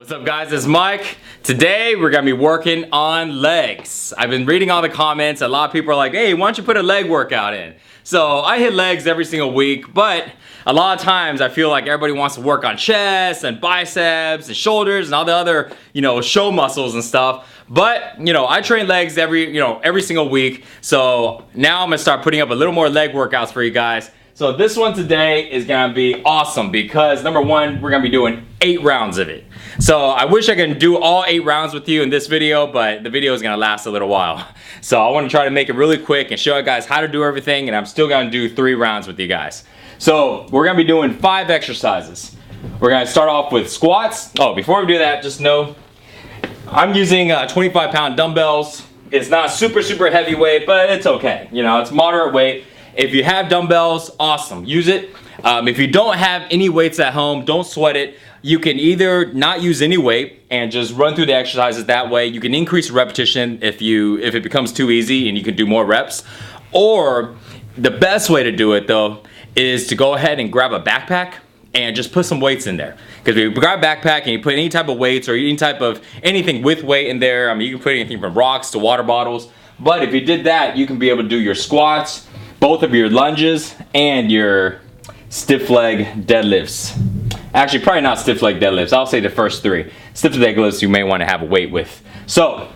What's up guys, it's Mike. Today we're gonna be working on legs. I've been reading all the comments. A lot of people are like, hey, why don't you put a leg workout in? So I hit legs every single week, but a lot of times I feel like everybody wants to work on chest and biceps and shoulders and all the other, show muscles and stuff. But, I train legs every single week. So now I'm gonna start putting up a little more leg workouts for you guys. So this one today is gonna be awesome because number one, we're gonna be doing 8 rounds of it. So I wish I could do all 8 rounds with you in this video, but the video is gonna last a little while. So I wanna try to make it really quick and show you guys how to do everything, and I'm still gonna do 3 rounds with you guys. So we're gonna be doing 5 exercises. We're gonna start off with squats. Oh, before we do that, just know I'm using 25-pound dumbbells. It's not super heavy weight, but it's okay. It's moderate weight. If you have dumbbells, awesome, use it. If you don't have any weights at home, don't sweat it. You can either not use any weight and just run through the exercises that way. You can increase repetition if it becomes too easy and you can do more reps. Or the best way to do it though is to go ahead and grab a backpack and just put some weights in there. Because if you grab a backpack and you put any type of weights or anything with weight in there, I mean, you can put anything from rocks to water bottles. But if you did that, you can be able to do your squats, both of your lunges, and your stiff leg deadlifts. Actually, probably not stiff leg deadlifts. I'll say the first 3. Stiff leg deadlifts you may want to have a weight with. So,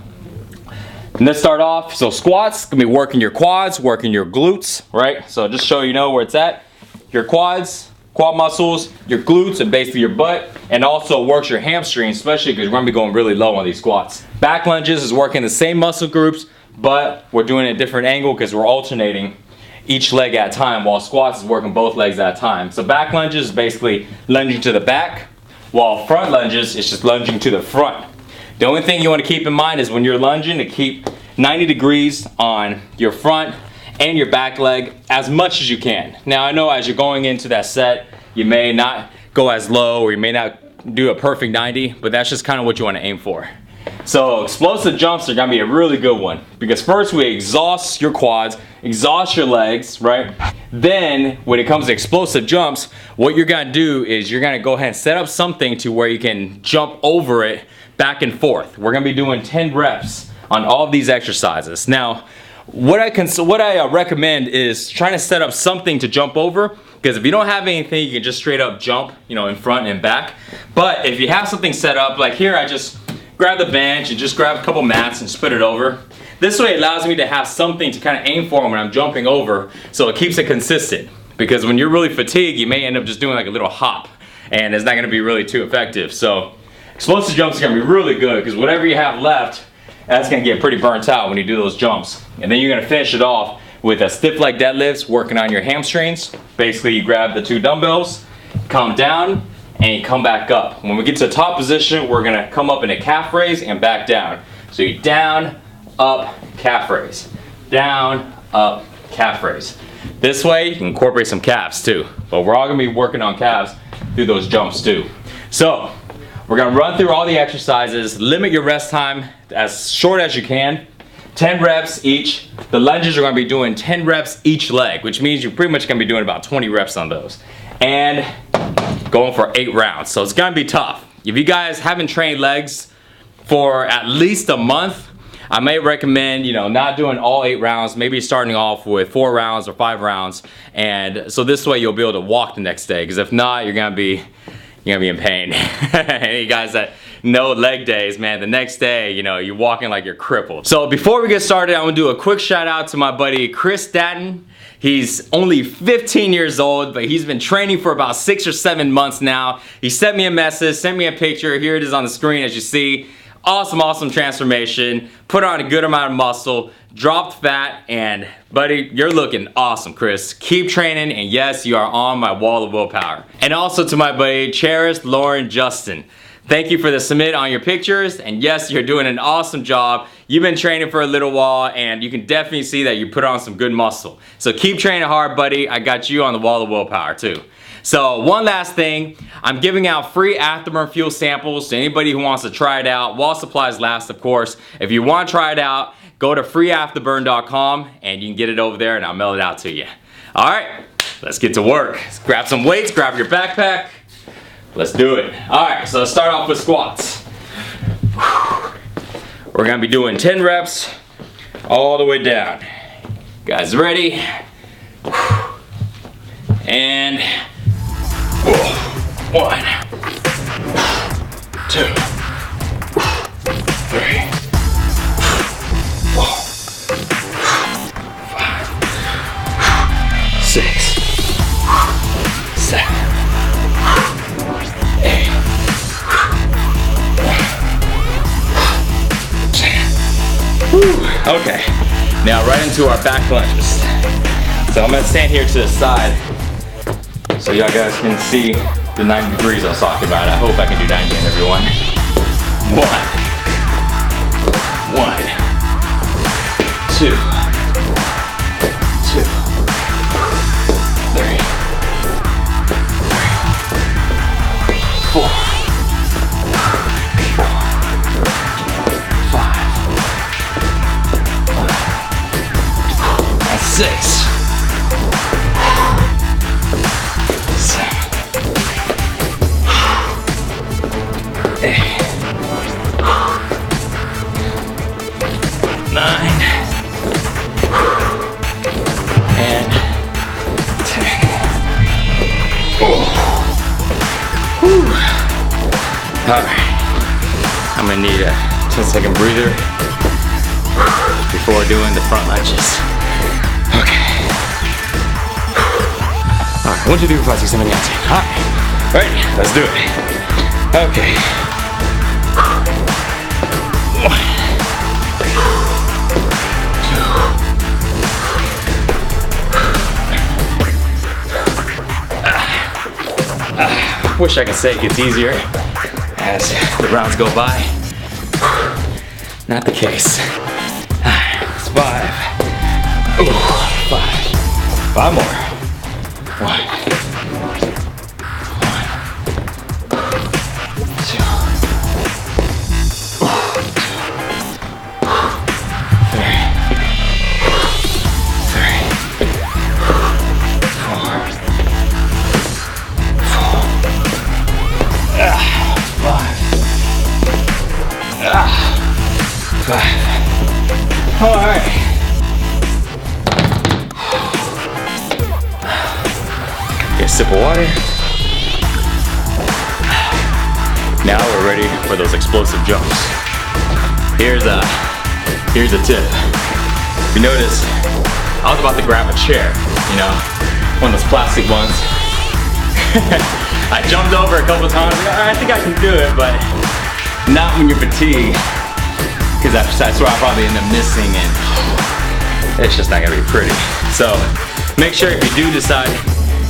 let's start off. So squats, gonna be working your quads, working your glutes, right? So just so you know where it's at. Your quads, quad muscles, your glutes, and basically your butt, and also works your hamstrings, especially because we're gonna be going really low on these squats. Back lunges is working the same muscle groups, but we're doing a different angle because we're alternating each leg at a time, while squats is working both legs at a time. So back lunges is basically lunging to the back, while front lunges is just lunging to the front. The only thing you want to keep in mind is when you're lunging to keep 90 degrees on your front and your back leg as much as you can. Now I know as you're going into that set, you may not go as low or you may not do a perfect 90, but that's just kind of what you want to aim for. So explosive jumps are gonna be a really good one because first we exhaust your quads, exhaust your legs, right? Then when it comes to explosive jumps, what you're gonna do is you're gonna go ahead and set up something to where you can jump over it back and forth. We're gonna be doing 10 reps on all of these exercises. Now, what I recommend is trying to set up something to jump over, because if you don't have anything, you can just straight up jump, in front and back. But if you have something set up, like here I just grab the bench and just grab a couple mats and split it over. This way it allows me to have something to kind of aim for when I'm jumping over, so it keeps it consistent. Because when you're really fatigued, you may end up just doing like a little hop, and it's not gonna be really too effective. So explosive jumps are gonna be really good, because whatever you have left, that's gonna get pretty burnt out when you do those jumps. And then you're gonna finish it off with a stiff leg deadlifts, working on your hamstrings. Basically you grab the 2 dumbbells, come down, and you come back up. When we get to the top position, we're gonna come up in a calf raise and back down. So you down, up, calf raise. Down, up, calf raise. This way, you can incorporate some calves too. But we're all gonna be working on calves through those jumps too. So, we're gonna run through all the exercises, limit your rest time as short as you can. 10 reps each. The lunges are gonna be doing 10 reps each leg, which means you're pretty much gonna be doing about 20 reps on those. And going for 8 rounds, so it's gonna be tough. If you guys haven't trained legs for at least a month, I may recommend, not doing all 8 rounds, maybe starting off with 4 rounds or 5 rounds, and so this way you'll be able to walk the next day, because if not, you're gonna be in pain. Any guys that know leg days, man, the next day, you're walking like you're crippled. So before we get started, I'm gonna do a quick shout out to my buddy Chris Statton. He's only 15 years old, but he's been training for about 6 or 7 months now. He sent me a message, sent me a picture. Here it is on the screen as you see. Awesome transformation. Put on a good amount of muscle, dropped fat, and buddy, you're looking awesome, Chris. Keep training, and yes, you are on my wall of willpower. And also to my buddy, Cherished Lauren Justin. Thank you for the submit on your pictures, and yes, you're doing an awesome job. You've been training for a little while, and you can definitely see that you put on some good muscle. So keep training hard, buddy. I got you on the wall of willpower too. So one last thing, I'm giving out free afterburn fuel samples to anybody who wants to try it out, while supplies last, of course. If you want to try it out, go to freeafterburn.com and you can get it over there and I'll mail it out to you. All right, let's get to work. Let's grab some weights, grab your backpack. Let's do it. All right, so let's start off with squats. We're gonna be doing 10 reps all the way down. Guys ready? And 1, 2, 3, 4, 5, 6, 7, 8, 10. Okay, now right into our back lunges. So I'm gonna stand here to the side so y'all guys can see the 90 degrees I was talking about. I hope I can do 90 in everyone. 1, 2, 3, 4, 5, and 6. 8, 9, and 10. Alright, I'm gonna need a 10-second breather before doing the front lunges. Okay. Alright, 1, 2, 3, 4, 5, 6, 7, 8, 9, 10. Alright, let's do it. Okay. 1, 2. Wish I could say it gets easier as the rounds go by. Not the case. It's 5. Ooh, 5. 5 more. 1. 5. All right. Get a sip of water. Now we're ready for those explosive jumps. Here's a tip. If you notice, I was about to grab a chair, you know, one of those plastic ones. I jumped over a couple times. I think I can do it, but not when you're fatigued. Because that's where I probably end up missing, and it's just not gonna be pretty. So make sure if you do decide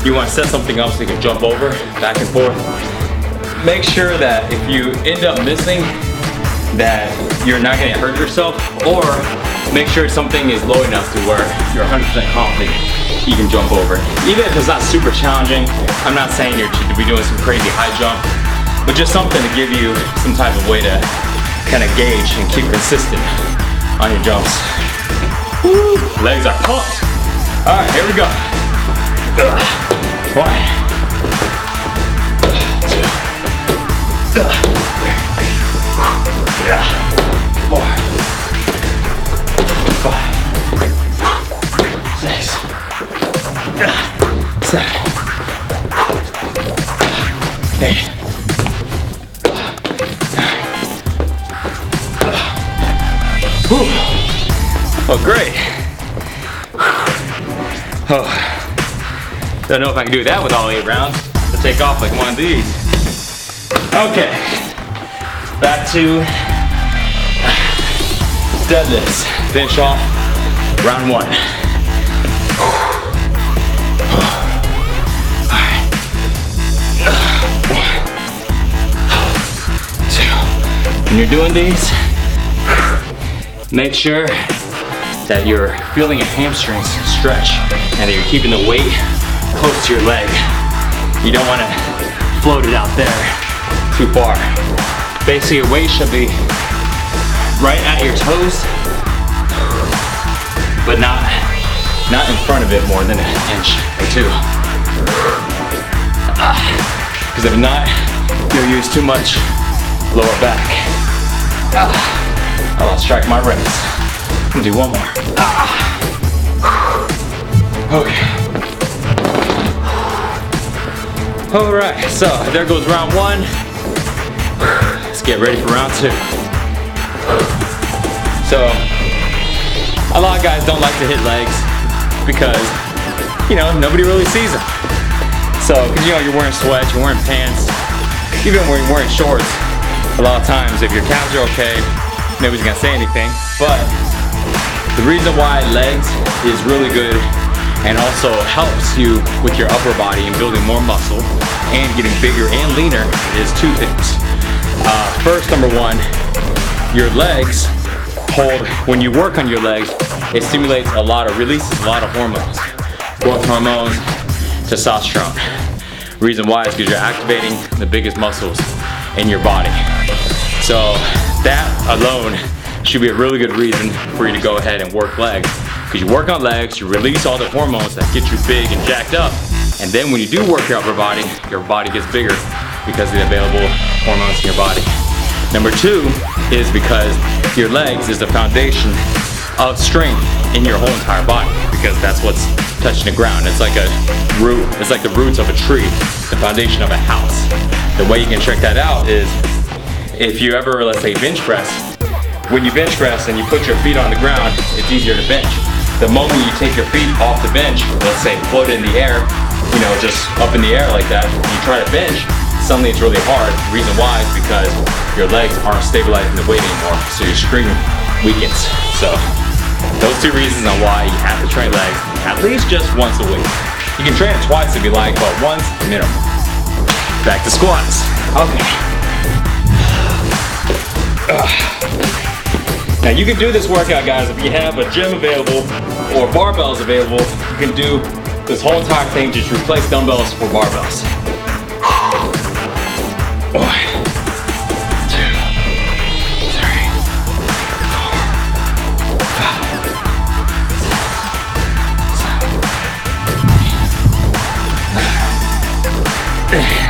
you want to set something up so you can jump over, back and forth, make sure that if you end up missing, that you're not gonna hurt yourself, or make sure something is low enough to where you're 100% confident you can jump over. Even if it's not super challenging, I'm not saying you should be doing some crazy high jump, but just something to give you some type of way to kind of gauge and keep consistent on your jumps. Woo, legs are pumped. All right, here we go. 1, 2, 3, 4, 5, 6, 7, 8. Oh, great. Oh, don't know if I can do that with all 8 rounds. To take off like one of these. Okay, back to deadlifts. Finish off round 1. When you're doing these, make sure that you're feeling your hamstrings stretch and that you're keeping the weight close to your leg. You don't want to float it out there too far. Basically, your weight should be right at your toes, but not in front of it more than an inch or 2. Because if not, you'll use too much lower back. I lost track of my reps. I'm gonna do one more. Okay. All right, so there goes round one. Let's get ready for round two. So, a lot of guys don't like to hit legs because, you know, nobody really sees them. So, because you know, you're wearing sweats, you're wearing pants, even when you're wearing shorts, a lot of times if your calves are okay, nobody's gonna say anything. But the reason why legs is really good and also helps you with your upper body and building more muscle and getting bigger and leaner is two things. First, number one, your legs hold, when you work on your legs, it stimulates releases a lot of hormones, growth hormones, testosterone. Reason why is because you're activating the biggest muscles in your body. So that alone should be a really good reason for you to go ahead and work legs. Because you work on legs, you release all the hormones that get you big and jacked up. And then when you do work your upper body gets bigger because of the available hormones in your body. Number two is because your legs is the foundation of strength in your whole entire body, because that's what's touching the ground. It's like a root, it's like the roots of a tree, the foundation of a house. The way you can check that out is if you ever, let's say, bench press. When you bench press and you put your feet on the ground, it's easier to bench. The moment you take your feet off the bench, let's say float in the air, you know, just up in the air like that, and you try to bench, suddenly it's really hard. The reason why is because your legs aren't stabilizing the weight anymore, so your string weakens. So those two reasons on why you have to train legs at least just once a week. You can train it twice if you like, but once minimum. Back to squats. Okay. Now you can do this workout, guys, if you have a gym available or barbells available. You can do this whole entire thing, just replace dumbbells for barbells. 1, 2, 3, 4, 5, 6, 7, 8.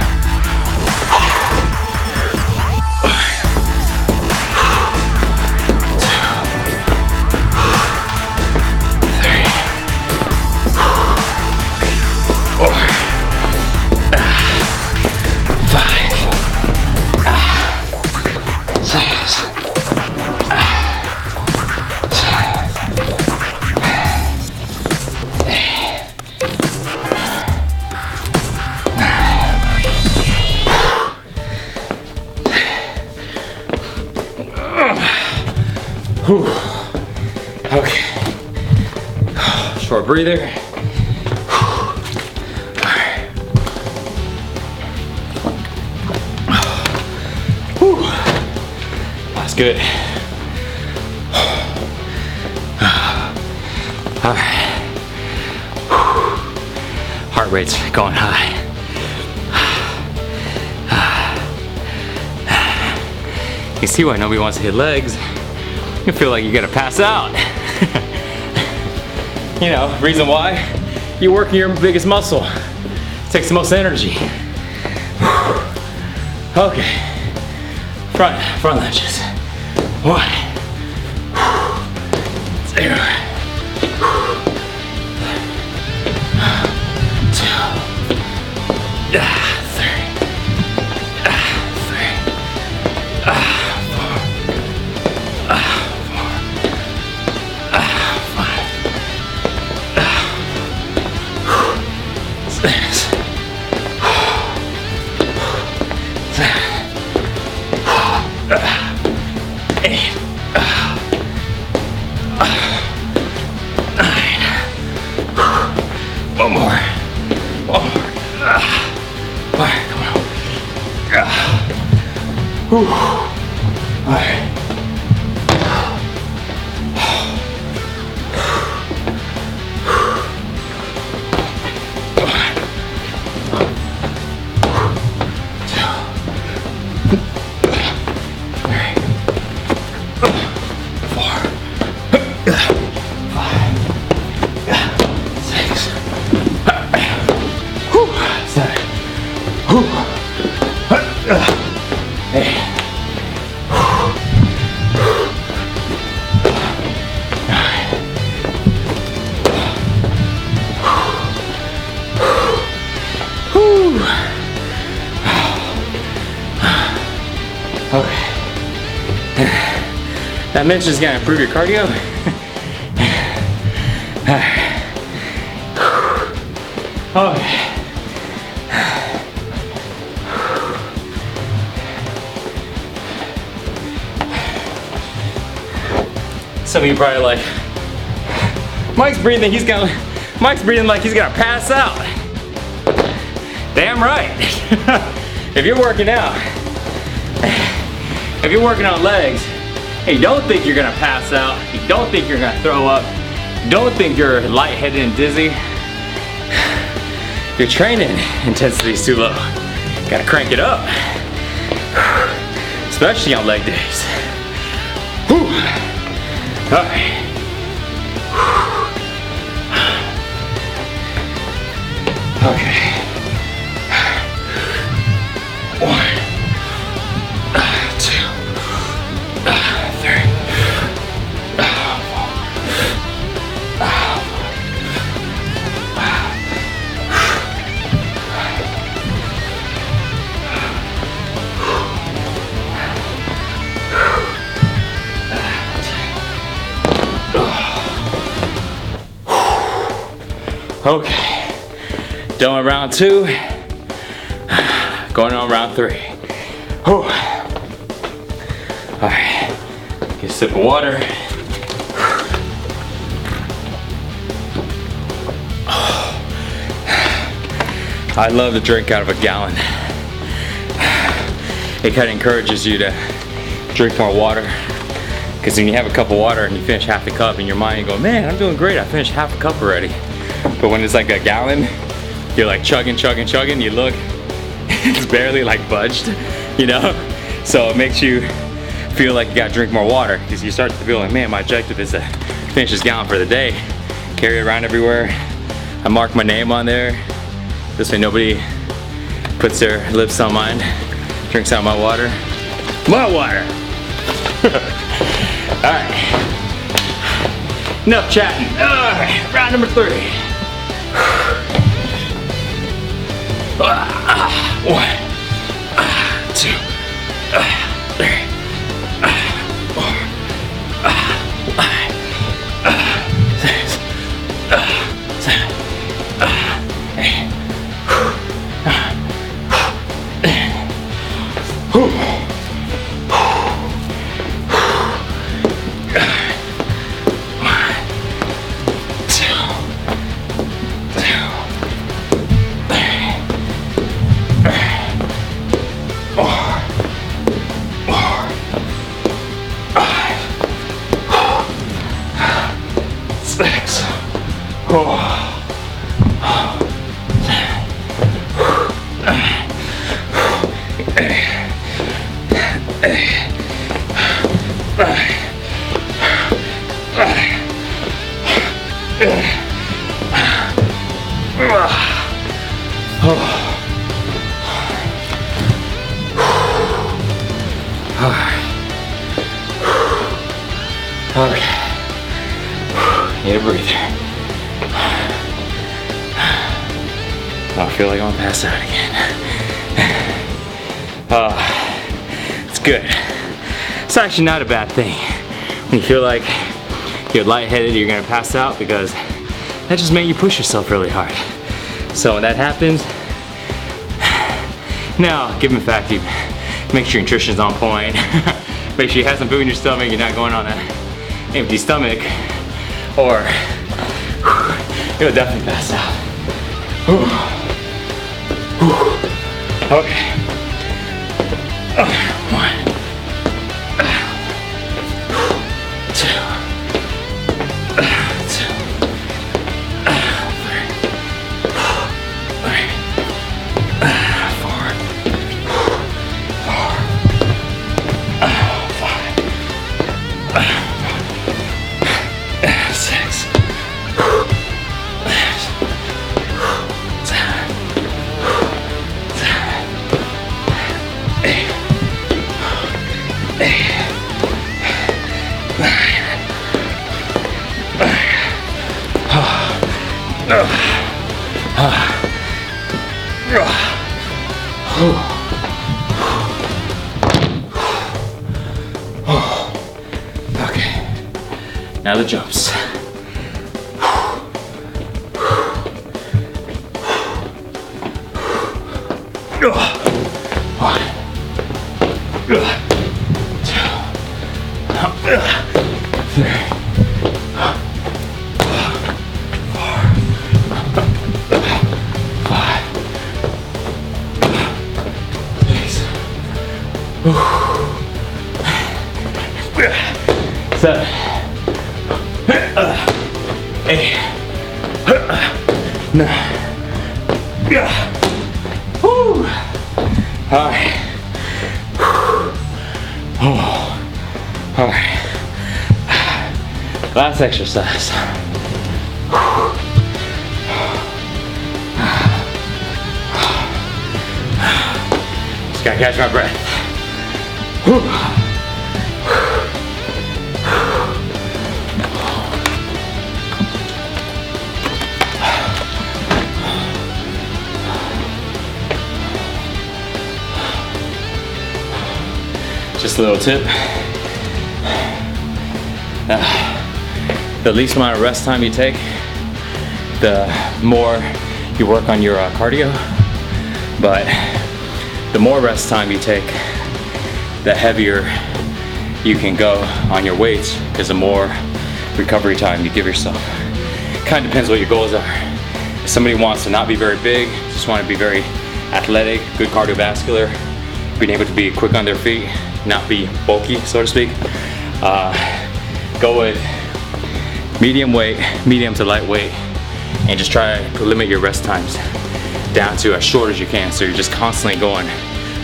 Okay. Short breather. Alright. That's good. Alright. Heart rate's going high. You see why nobody wants to hit legs? You feel like you're gonna pass out. You know, reason why? You're working your biggest muscle. It takes the most energy. Okay. Front lunges. 1, 2, 3, 1 more. 1 more. Alright, come on. Alright. Okay. That mention is gonna improve your cardio. Okay. Some of you probably like, Mike's breathing like he's gonna pass out. Damn right. If you're working out, if you're working on legs, and you don't think you're gonna pass out, you don't think you're gonna throw up, don't think you're lightheaded and dizzy, your training intensity is too low. Gotta crank it up, especially on leg days. Whew. All right. Okay. 1, 2, 3. Okay, done with round 2, going on round 3. Whew. All right, get a sip of water. I love to drink out of a gallon. It kind of encourages you to drink more water. Because when you have a cup of water and you finish half the cup, in your mind you go, man, I'm doing great, I finished half a cup already. But when it's like a gallon, you're like chugging, chugging, chugging, you look, it's barely like budged, you know? So it makes you feel like you gotta drink more water, because you start to feel like, man, my objective is to finish this gallon for the day, carry it around everywhere. I mark my name on there, this way nobody puts their lips on mine, drinks out my water. My water! All right, enough chatting. All right, round number 3. 1, 2, 3, 4, 5, 6, 7, 8. Okay, need a breather. I feel like I'm gonna pass out again. It's good. It's actually not a bad thing when you feel like you're lightheaded, you're gonna pass out, because that just makes you push yourself really hard. So when that happens, now given the fact you make sure your nutrition's on point, make sure you have some food in your stomach, you're not going on an empty stomach, or you'll definitely pass out. Okay. 1, 2, 5, 6. Now the jumps. One, two, 3, 7, 8, 9. Woo! All right. Oh. All right. Last exercise. Just gotta catch my breath. Just a little tip. The least amount of rest time you take, the more you work on your cardio. But the more rest time you take, the heavier you can go on your weights, because the more recovery time you give yourself. Kind of depends what your goals are. If somebody wants to not be very big, just want to be very athletic, good cardiovascular, being able to be quick on their feet, not be bulky, so to speak, go with medium weight, medium to light weight, and just try to limit your rest times down to as short as you can, so you're just constantly going.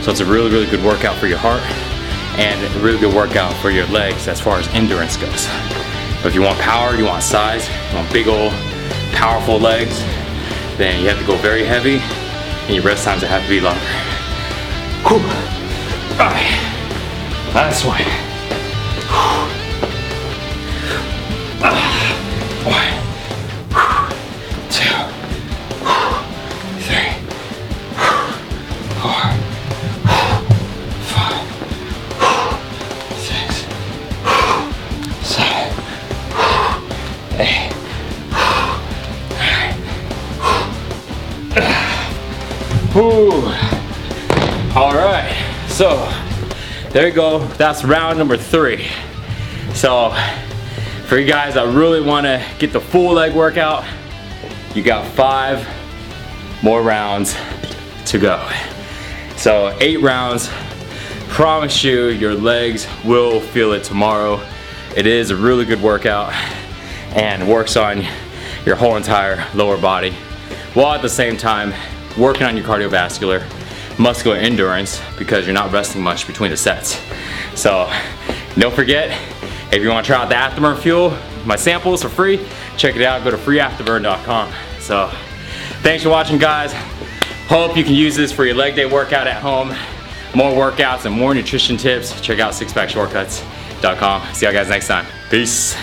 So it's a really, really good workout for your heart and a really good workout for your legs as far as endurance goes. But if you want power, you want size, you want big old powerful legs, then you have to go very heavy, and your rest times have to be longer. Whew. All right, last one. 1, 2, 3, 4, 5, 6, 7, 8, 9. All right, so there you go. That's round number 3. So for you guys that really want to get the full leg workout, you got 5 more rounds to go. So 8 rounds. Promise you, your legs will feel it tomorrow. It is a really good workout and works on your whole entire lower body, while at the same time working on your cardiovascular, muscular endurance, because you're not resting much between the sets. So don't forget, if you want to try out the Afterburn Fuel, my samples for free, check it out. Go to freeafterburn.com. So thanks for watching, guys. Hope you can use this for your leg day workout at home. More workouts and more nutrition tips, check out sixpackshortcuts.com. See you guys next time. Peace.